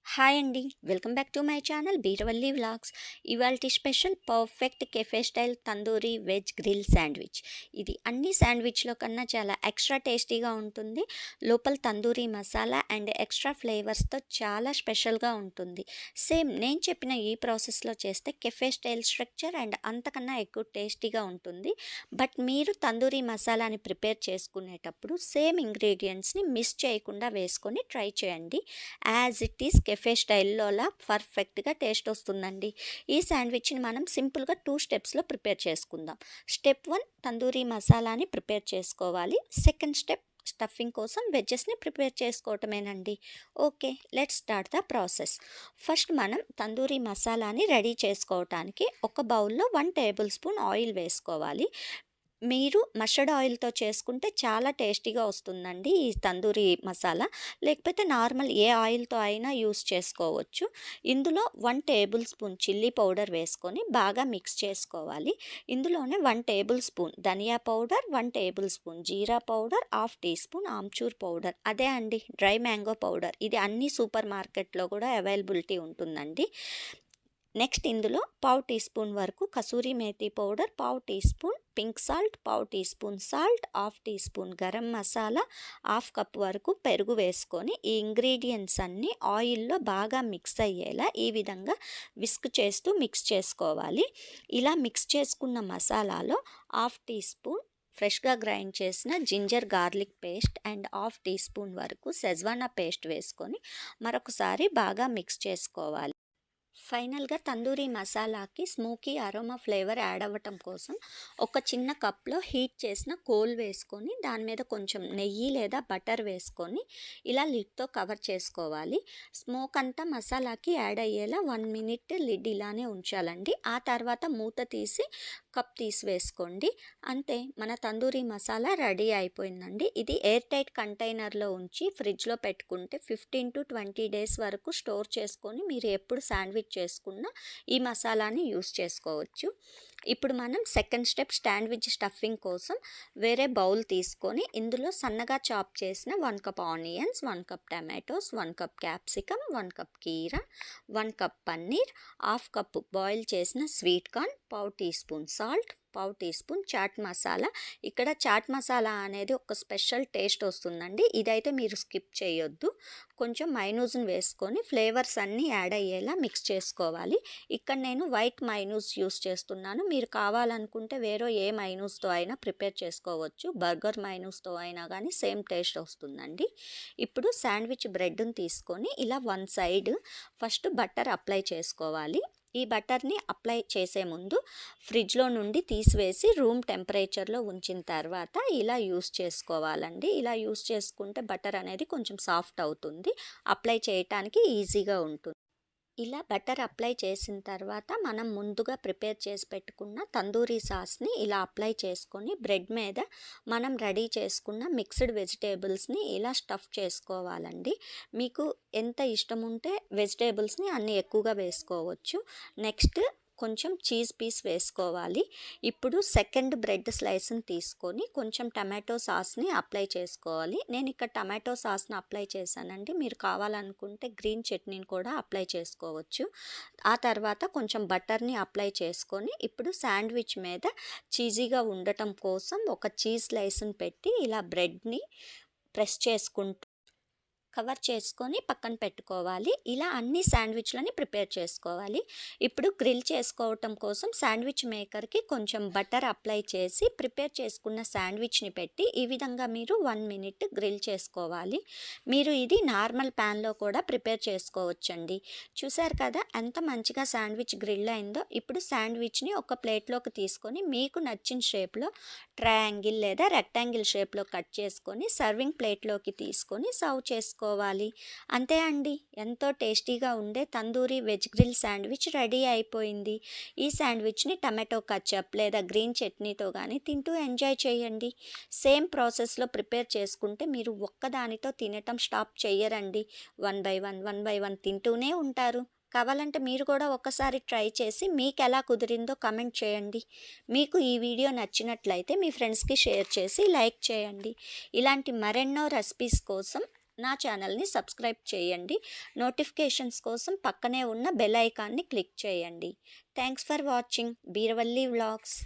Hi అండి. Welcome back to my channel Beeravalli vlogs. ఇవాల్టి special perfect cafe style tandoori veg grill sandwich. ఇది అన్ని శాండ్విచ్‌లో కన్నా చాలా ఎక్స్ట్రా టేస్టీగా ఉంటుంది. లోపల తందూరి మసాలా అండ్ ఎక్స్ట్రా ఫ్లేవర్స్‌తో చాలా స్పెషల్‌గా ఉంటుంది. సేమ్ నేను చెప్పిన ఈ ప్రాసెస్‌లో చేస్తే కెఫే స్టైల్ స్ట్రక్చర్ అండ్ అంతకన్నా ఎక్కువ టేస్టీగా ఉంటుంది. బట్ మీరు తందూరి మసాలాని ప్రిపేర్ చేసుకునేటప్పుడు సేమ్ ఇంగ్రీడియెంట్స్‌ని మిస్ చేయకుండా వేసుకొని ట్రై చేయండి. యాజ్ ఇట్ ఈస్ కెఫే స్టైల్లోలా పర్ఫెక్ట్‌గా టేస్ట్ వస్తుందండి. ఈ శాండ్విచ్‌ని మనం సింపుల్‌గా 2 స్టెప్స్‌లో ప్రిపేర్ చేసుకుందాం. స్టెప్ 1 తందూరి మసాలాని ప్రిపేర్ చేసుకోవాలి. సెకండ్ స్టెప్ స్టఫింగ్ కోసం వెజ్జెస్‌ని ప్రిపేర్ చేసుకోవటమేనండి. Okay, let's start the process. First మనం తందూరి మసాలాని రెడీ చేసుకోవటానికి ఒక బౌల్‌లో 1 టేబుల్ స్పూన్ ఆయిల్ వేసుకోవాలి. మీరు మస్టర్డ్ ఆయిల్‌తో చేసుకుంటే చాలా టేస్టీగా వస్తుందండి ఈ తందూరి మసాలా. లేకపోతే నార్మల్ ఏ ఆయిల్‌తో అయినా యూజ్ చేసుకోవచ్చు. ఇందులో 1 టేబుల్ స్పూన్ చిల్లీ పౌడర్ వేసుకొని బాగా మిక్స్ చేసుకోవాలి. ఇందులోనే 1 tablespoon dhania powder, 1 tablespoon jeera powder, half tea spoon amchur powder, అదే అండి డ్రై మ్యాంగో పౌడర్. ఇది అన్ని సూపర్ మార్కెట్‌లో కూడా అవైలబిలిటీ ఉంటుందండి. నెక్స్ట్ ఇందులో పావు టీ స్పూన్ వరకు కసూరి మేతి పౌడర్, పావు టీ స్పూన్ పింక్ సాల్ట్, పావు tea spoon salt, half tea spoon garam masala, half cup వరకు పెరుగు వేసుకొని ఈ ఇంగ్రీడియంట్స్ అన్నీ ఆయిల్లో బాగా మిక్స్ అయ్యేలా ఈ విధంగా విస్క్ చేస్తూ మిక్స్ చేసుకోవాలి. ఇలా మిక్స్ చేసుకున్న మసాలాలో హాఫ్ టీ స్పూన్ ఫ్రెష్గా గ్రైండ్ చేసిన ginger garlic paste and half tea spoon వరకు సెజ్వానా పేస్ట్ వేసుకొని మరొకసారి బాగా మిక్స్ చేసుకోవాలి. ఫైనల్‌గా తందూరి మసాలాకి స్మోకీ అరోమా ఫ్లేవర్ యాడ్ అవ్వటం కోసం ఒక చిన్న కప్‌లో హీట్ చేసిన కోల్ వేసుకొని దాని మీద కొంచెం నెయ్యి లేదా బటర్ వేసుకొని ఇలా లిడ్‌తో కవర్ చేసుకోవాలి. స్మోక్ అంతా మసాలాకి యాడ్ అయ్యేలా 1 మినిట్ లిడ్ ఇలానే ఉంచాలండి. ఆ తర్వాత మూత తీసి కప్ తీసివేసుకోండి. అంతే, మన తందూరి మసాలా రెడీ అయిపోయిందండి. ఇది ఎయిర్ టైట్ కంటైనర్‌లో ఉంచి ఫ్రిడ్జ్‌లో పెట్టుకుంటే 15-20 డేస్ వరకు స్టోర్ చేసుకొని మీరు ఎప్పుడు శాండ్విచ్ చేసుకున్నా ఈ మసాలాని యూస్ చేసుకోవచ్చు. ఇప్పుడు మనం సెకండ్ స్టెప్ శాండ్విచ్ స్టఫింగ్ కోసం వేరే బౌల్ తీసుకొని ఇందులో సన్నగా చాప్ చేసిన 1 cup onions, 1 cup tomatoes, 1 cup capsicum, 1 cup కీరా, 1 cup paneer, half cup boil చేసిన స్వీట్ కార్న్, పావు టీ స్పూన్ సాల్ట్, పావు టీ స్పూన్ చాట్ మసాలా. ఇక్కడ చాట్ మసాలా అనేది ఒక స్పెషల్ టేస్ట్ వస్తుందండి. ఇదైతే మీరు స్కిప్ చేయొద్దు. కొంచెం మైనూజ్ని వేసుకొని ఫ్లేవర్స్ అన్నీ యాడ్ అయ్యేలా మిక్స్ చేసుకోవాలి. ఇక్కడ నేను వైట్ మైనూస్ యూస్ చేస్తున్నాను. మీరు కావాలనుకుంటే వేరే ఏ మైనూస్తో అయినా ప్రిపేర్ చేసుకోవచ్చు. బర్గర్ మైనూస్తో అయినా కానీ సేమ్ టేస్ట్ వస్తుందండి. ఇప్పుడు శాండ్విచ్ బ్రెడ్ని తీసుకొని ఇలా one side first butter apply చేసుకోవాలి. ఈ బటర్ని అప్లై చేసే ముందు ఫ్రిడ్జ్లో నుండి తీసివేసి రూమ్ టెంపరేచర్లో ఉంచిన తర్వాత ఇలా యూస్ చేసుకోవాలండి. ఇలా యూస్ చేసుకుంటే బటర్ అనేది కొంచెం సాఫ్ట్ అవుతుంది, అప్లై చేయటానికి ఈజీగా ఉంటుంది. ఇలా బటర్ అప్లై చేసిన తర్వాత మనం ముందుగా ప్రిపేర్ చేసి పెట్టుకున్న తందూరి సాస్ని ఇలా అప్లై చేసుకొని బ్రెడ్ మీద మనం రెడీ చేసుకున్న మిక్స్డ్ వెజిటేబుల్స్ని ఇలా స్టఫ్ చేసుకోవాలండి. మీకు ఎంత ఇష్టం ఉంటే వెజిటేబుల్స్ని అన్ని ఎక్కువగా వేసుకోవచ్చు. నెక్స్ట్ కొంచెం చీజ్ పీస్ వేసుకోవాలి. ఇప్పుడు సెకండ్ బ్రెడ్ స్లైస్ని తీసుకొని కొంచెం టమాటో సాస్ని అప్లై చేసుకోవాలి. నేను ఇక్కడ టమాటో సాస్ని అప్లై చేశానండి. మీరు కావాలనుకుంటే గ్రీన్ చట్నీని కూడా అప్లై చేసుకోవచ్చు. ఆ తర్వాత కొంచెం బటర్ని అప్లై చేసుకొని ఇప్పుడు శాండ్విచ్ మీద చీజీగా ఉండటం కోసం ఒక చీజ్ స్లైస్ని పెట్టి ఇలా బ్రెడ్ని ప్రెస్ చేసుకుంటూ కవర్ చేసుకొని పక్కన పెట్టుకోవాలి. ఇలా అన్ని శాండ్విచ్లని ప్రిపేర్ చేసుకోవాలి. ఇప్పుడు గ్రిల్ చేసుకోవటం కోసం శాండ్విచ్ మేకర్కి కొంచెం బటర్ అప్లై చేసి ప్రిపేర్ చేసుకున్న శాండ్విచ్ని పెట్టి ఈ విధంగా మీరు 1 మినిట్ గ్రిల్ చేసుకోవాలి. మీరు ఇది నార్మల్ ప్యాన్లో కూడా ప్రిపేర్ చేసుకోవచ్చండి. చూసారు కదా ఎంత మంచిగా శాండ్విచ్ గ్రిల్ అయిందో. ఇప్పుడు శాండ్విచ్ని ఒక ప్లేట్లోకి తీసుకొని మీకు నచ్చిన షేప్లో ట్రయాంగిల్ లేదా రెక్టాంగిల్ షేప్లో కట్ చేసుకొని సర్వింగ్ ప్లేట్లోకి తీసుకొని సర్వ్ చేసుకోవాలి. అంతే అండి, ఎంతో టేస్టీగా ఉండే tandoori veg grill sandwich ready అయిపోయింది. ఈ శాండ్విచ్ని టమాటో కచప్ లేదా గ్రీన్ చట్నీతో కానీ తింటూ ఎంజాయ్ చేయండి. సేమ్ ప్రాసెస్లో ప్రిపేర్ చేసుకుంటే మీరు ఒక్కదానితో తినటం స్టాప్ చేయరండి. 1 బై 1 తింటూనే ఉంటారు. కావాలంటే మీరు కూడా ఒక్కసారి ట్రై చేసి మీకు ఎలా కుదిరిందో కమెంట్ చేయండి. మీకు ఈ వీడియో నచ్చినట్లయితే మీ ఫ్రెండ్స్కి షేర్ చేసి లైక్ చేయండి. ఇలాంటి మరెన్నో రెసిపీస్ కోసం నా ఛానల్ని సబ్స్క్రైబ్ చేయండి. నోటిఫికేషన్స్ కోసం పక్కనే ఉన్న బెల్ ఐకాన్ని క్లిక్ చేయండి. Thanks for watching Beeravalli vlogs.